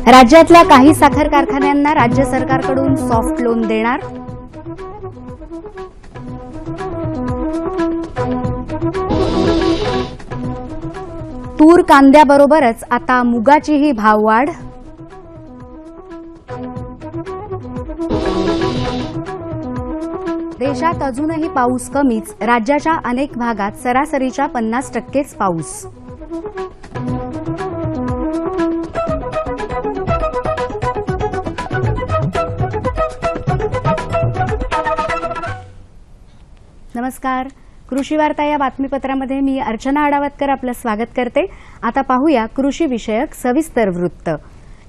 राज्यातल्या काही साखर कारखान्यांना राज्य सरकारकडून सॉफ्ट लोन देणार. तूर कांद्याबरोबरच आता मुगाचीही भाववाढ. देशात अजूनही पाऊस कमीच. राज्याच्या अनेक भागात सरासरीच्या 50%च पाऊस. नमस्कार. कृषी वार्ता या बातमीपत्रामध्ये मी अर्चना आडावतकर आपलं स्वागत करते. आता पाहूया कृषी विषयक सविस्तर वृत्त.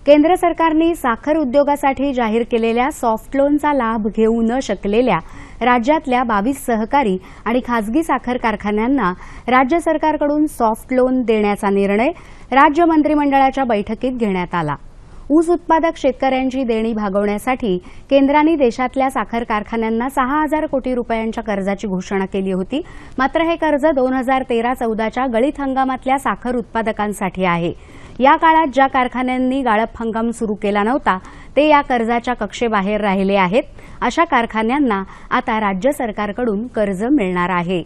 केंद्र सरकारने साखर उद्योगासाठी जाहीर केलेल्या सॉफ्ट लोनचा लाभ घेऊ न शकलेल्या राज्यातल्या 22 सहकारी आणि खासगी साखर कारखान्यांना राज्य सरकारकडून सॉफ्ट लोन देण्याचा निर्णय राज्य मंत्रिमंडळाच्या बैठकीत घेण्यात आला. ऊस उत्पादक शेतकऱ्यांची देणी भागवण्यासाठी केंद्राने देशातल्या साखर कारखान्यांना 6,000 कोटी रुपयांच्या कर्जाची घोषणा केली होती. मात्र हे कर्ज 2013-14च्या गळीत हंगामातल्या साखर उत्पादकांसाठी आहे. या काळात ज्या कारखान्यांनी गाळप हंगाम सुरू केला नव्हता ते या कर्जाच्या कक्षेबाहेर राहिले आहेत. अशा कारखान्यांना आता राज्य सरकारकडून कर्ज मिळणार आहे.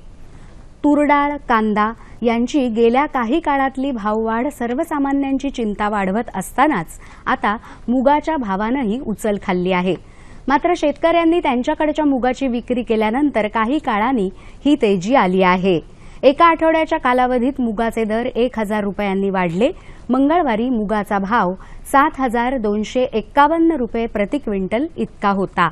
तूरडाळ, कांदा यांची गेल्या काही काळातली भाववाढ सर्वसामान्यांची चिंता वाढवत असतानाच आता मुगाच्या भावानंही उचल खाल्ली आहे. मात्र शेतकऱ्यांनी त्यांच्याकडच्या मुगाची विक्री केल्यानंतर काही काळांनी ही तेजी आली आहे. एका आठवड्याच्या कालावधीत मुगाचे दर 1,000 रुपयांनी वाढले. मंगळवारी मुगाचा भाव 7,251 रुपये प्रति क्विंटल इतका होता.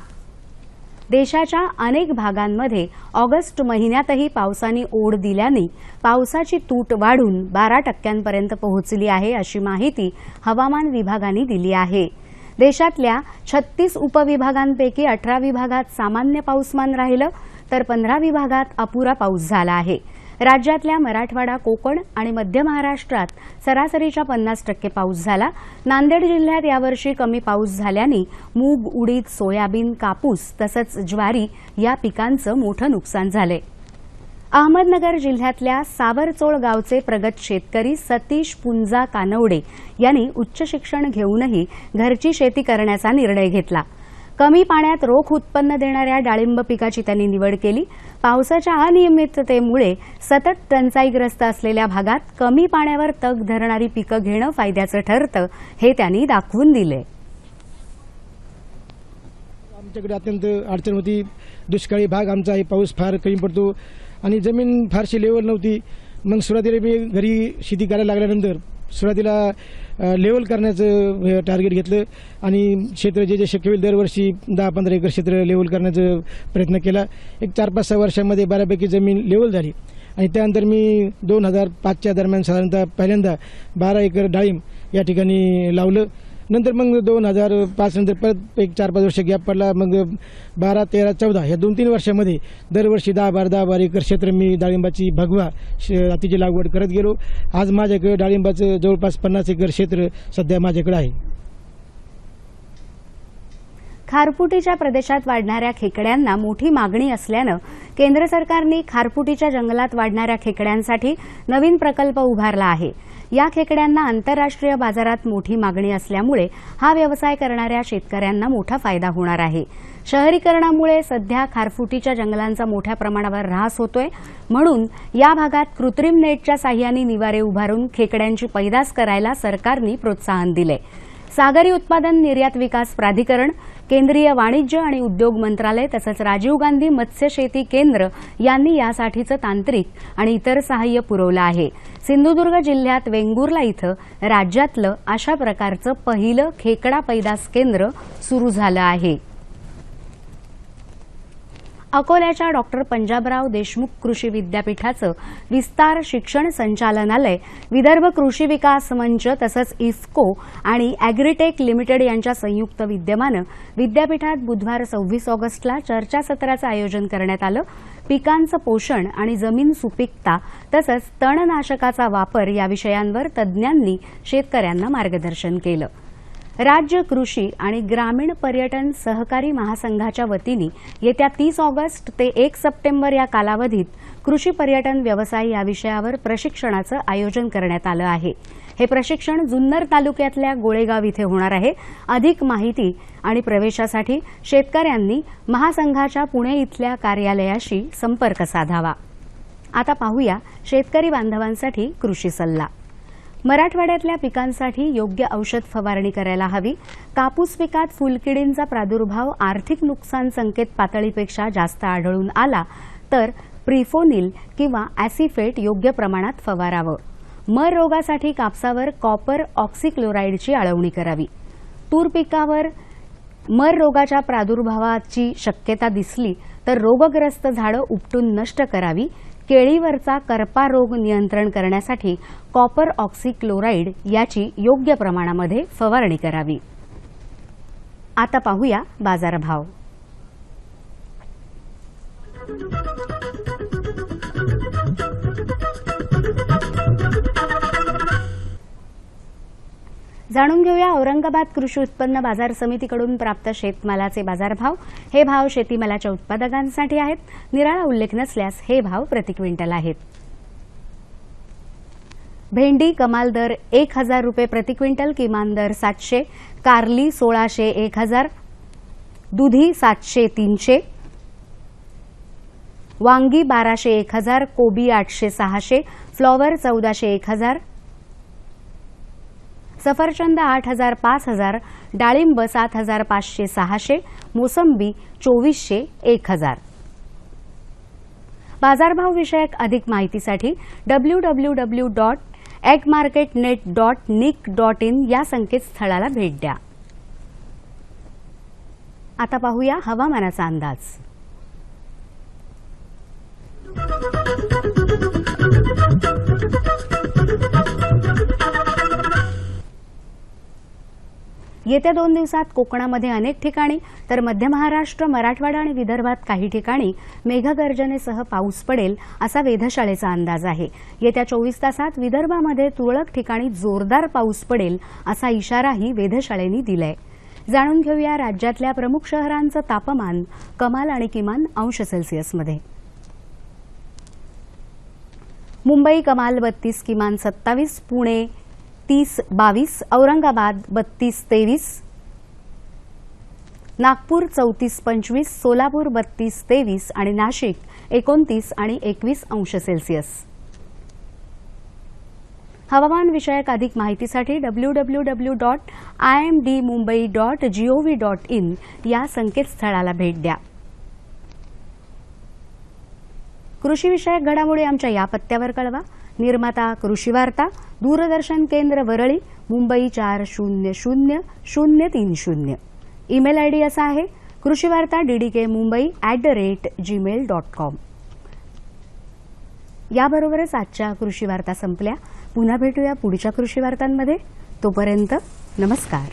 देशाच्या अनेक भागांमध्ये ऑगस्ट महिन्यातही पावसाने ओढ दिल्याने पावसाची तूट वाढून 12% पोहोचली आहे, अशी माहिती हवामान विभागाने दिली आहे. देशातल्या 36 उपविभागांपैकी 18 विभागात सामान्य पाऊसमान राहिलं तर 15 विभागात अपुरा पाऊस झाला आहे. राज्यातल्या मराठवाडा, कोकण आणि मध्य महाराष्ट्रात सरासरीच्या 50% पाऊस झाला. नांदेड जिल्ह्यात यावर्षी कमी पाऊस झाल्याने मूग, उडीद, सोयाबीन, कापूस तसंच ज्वारी या पिकांचं मोठं नुकसान झालंय. अहमदनगर जिल्ह्यातल्या सावरचोळ गावचे प्रगत शेतकरी सतीश पुंजा कानवडे यांनी उच्च शिक्षण घेऊनही घरची शेती करण्याचा निर्णय घेतला. कमी पाण्यात रोख उत्पन्न देणाऱ्या डाळिंब पिकाची त्यांनी निवड केली. पावसाच्या अनियमिततेमुळे सतत टंचाईग्रस्त असलेल्या भागात कमी पाण्यावर तग धरणारी पिकं घेणं फायद्याचं ठरतं, हे त्यांनी दाखवून दिले. आमच्याकडे अत्यंत अडचण होती. दुष्काळी भाग आमचा आहे. पाऊस फार कमी पडतो आणि जमीन फारशी लेवल नव्हती. मग सुरुवातीला मी घरी शेती करायला लागल्यानंतर सुरुवातीला लेवल करण्याचं टार्गेट घेतलं आणि क्षेत्र जे शक्य होईल दरवर्षी 10-15 एकर क्षेत्र लेवल करण्याचा प्रयत्न केला. एक 4-5-6 वर्षामध्ये बऱ्यापैकी जमीन लेवल झाली आणि त्यानंतर मी 2005च्या दरम्यान साधारणतः पहिल्यांदा 12 एकर डाळिंब या ठिकाणी लावलं. नंतर मग 2005 नंतर परत एक 4-5 वर्ष गॅप पडला. मग 12, 13, 14 या 2-3 वर्षामध्ये दरवर्षी 10-12 एकर क्षेत्र मी डाळिंबाची भगवा जातीची लागवड करत गेलो. आज माझ्याकडे डाळिंबाचं जवळपास 50 एकर क्षेत्र सध्या माझ्याकडे आहे. खारफुटीच्या प्रदेशात वाढणाऱ्या खेकड्यांना मोठी मागणी असल्यानं केंद्र सरकारने खारफुटीच्या जंगलात वाढणाऱ्या खेकड्यांसाठी नवीन प्रकल्प उभारला आहे. या खेकड्यांना आंतरराष्ट्रीय बाजारात मोठी मागणी असल्यामुळे हा व्यवसाय करणाऱ्या शेतकऱ्यांना मोठा फायदा होणार आहे. शहरीकरणामुळे सध्या खारफुटीच्या जंगलांचा मोठ्या प्रमाणावर ऱ्हास होतोय. म्हणून या भागात कृत्रिम नेटच्या साह्याने निवारे उभारून खेकड्यांची पैदास करायला सरकारने प्रोत्साहन दिले. सागरी उत्पादन निर्यात विकास प्राधिकरण, केंद्रीय वाणिज्य आणि उद्योग मंत्रालय तसंच राजीव गांधी मत्स्य शेती केंद्र यांनी यासाठीचं तांत्रिक आणि इतर सहाय्य पुरवलं आहे. सिंधुदुर्ग जिल्ह्यात वेंगुर्ला इथं राज्यातलं अशा प्रकारचं पहिलं खेकडा पैदास केंद्र सुरू झालं आहे. अकोल्याच्या डॉक्टर पंजाबराव देशमुख कृषी विद्यापीठाचं विस्तार शिक्षण संचालनालय, विदर्भ कृषी विकास मंच तसंच इफ्को आणि अॅग्रीटेक लिमिटेड यांच्या संयुक्त विद्यमानं विद्यापीठात बुधवार 26 ऑगस्टला चर्चासत्राचं आयोजन करण्यात आलं. पिकांचं पोषण आणि जमीन सुपीकता तसंच तणनाशकाचा वापर या विषयांवर तज्ज्ञांनी शेतकऱ्यांना मार्गदर्शन केलं. राज्य कृषी आणि ग्रामीण पर्यटन सहकारी महासंघाच्या वतीने येत्या 30 ऑगस्ट ते 1 सप्टेंबर या कालावधीत कृषी पर्यटन व्यवसाय या विषयावर प्रशिक्षणाचं आयोजन करण्यात आलं आहे. हे प्रशिक्षण जुन्नर तालुक्यातल्या गोळेगाव इथे होणार आहे. अधिक माहिती आणि प्रवेशासाठी शेतकऱ्यांनी महासंघाच्या पुणे इथल्या कार्यालयाशी संपर्क साधावा. आता पाहूया शेतकरी बांधवांसाठी कृषी सल्ला. मराठवाड्यातल्या पिकांसाठी योग्य औषध फवारणी करायला हवी. कापूस पिकात फुलकिडींचा प्रादुर्भाव आर्थिक नुकसान संकेत पातळीपेक्षा जास्त आढळून आला तर प्रिफोनिल किंवा ॲसिफेट योग्य प्रमाणात फवारावं. मर रोगासाठी कापसावर कॉपर ऑक्सिक्लोराइडची आळवणी करावी. तूर पिकावर मर रोगाच्या प्रादुर्भावाची शक्यता दिसली तर रोगग्रस्त झाडं उपटून नष्ट करावी. केळीवरचा करपा रोग नियंत्रण करण्यासाठी कॉपर ऑक्सिक्लोराइड याची योग्य प्रमाणामध्ये फवारणी करावी. आता पाहूया बाजारभाव. जाणून घेऊया औरंगाबाद कृषी उत्पन्न बाजार समितीकडून प्राप्त शेतमालाचे बाजारभाव. हे भाव शेतीमालाच्या उत्पादकांसाठी आहेत. निराळा उल्लेख नसल्यास हे भाव प्रति क्विंटल आहेत. भेंडी कमाल दर 1,000 रुपये प्रति क्विंटल, किमान दर 700. कारली 1600 1000, दुधी 700 300, वांगी 1200 1000, कोबी 800 600, फ्लॉवर 1400 1000, सफरचंद 8000 5000, डाळिंब 7500 600, मोसंबी 2400 1000. बाजारभाव विषयक अधिक माहितीसाठी www.agmarketnet.nic.in या संकेतस्थळाला भेट द्या. आता पाहूया हवामानाचा अंदाज. येत्या 2 दिवसात कोकणामध्ये अनेक ठिकाणी तर मध्य महाराष्ट्र, मराठवाडा आणि विदर्भात काही ठिकाणी मेघगर्जनेसह पाऊस पडेल असा वेधशाळेचा अंदाज आहे. येत्या 24 तासात विदर्भामध्ये तुरळक ठिकाणी जोरदार पाऊस पडेल असा इशाराही वेधशाळेने दिलाय. जाणून घेऊया राज्यातल्या प्रमुख शहरांचं तापमान कमाल आणि किमान अंश सेल्सिअसमध्ये. मुंबई कमाल 32, किमान 27, पुणे 30-22, औरंगाबाद 32-23, नागपूर 34-25, सोलापूर 32-23 आणि नाशिक 29 आणि 21 अंश सेल्सिअस. हवामान विषयक अधिक माहितीसाठी www.imdmumbai.gov.in या संकेतस्थळाला भेट द्या. कृषी विषयक घडामोडी आमच्या या पत्त्यावर कळवा. निर्माता कृषी वार्ता, दूरदर्शन केंद्र वरळी, मुंबई 400030. ईमेल आयडी असा आहे कृषीवार्ता@ddkmumbai@gmail.com. याबरोबरच आजच्या कृषी वार्ता संपल्या. पुन्हा भेटूया पुढच्या कृषी वार्तांमध्ये. तोपर्यंत नमस्कार.